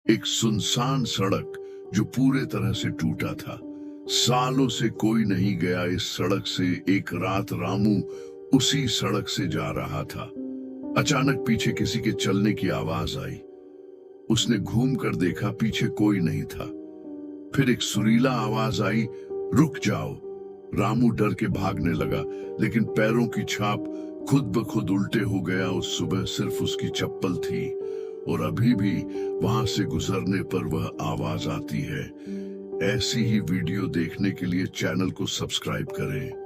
एक सुनसान सड़क जो पूरे तरह से टूटा था। सालों से कोई नहीं गया इस सड़क से। एक रात रामू उसी सड़क से जा रहा था। अचानक पीछे किसी के चलने की आवाज आई। उसने घूम कर देखा, पीछे कोई नहीं था। फिर एक सुरीला आवाज आई, रुक जाओ। रामू डर के भागने लगा, लेकिन पैरों की छाप खुद ब खुद उल्टे हो गया। उस सुबह सिर्फ उसकी चप्पल थी और अभी भी वहां से गुजरने पर वह आवाज आती है। ऐसी ही वीडियो देखने के लिए चैनल को सब्सक्राइब करें।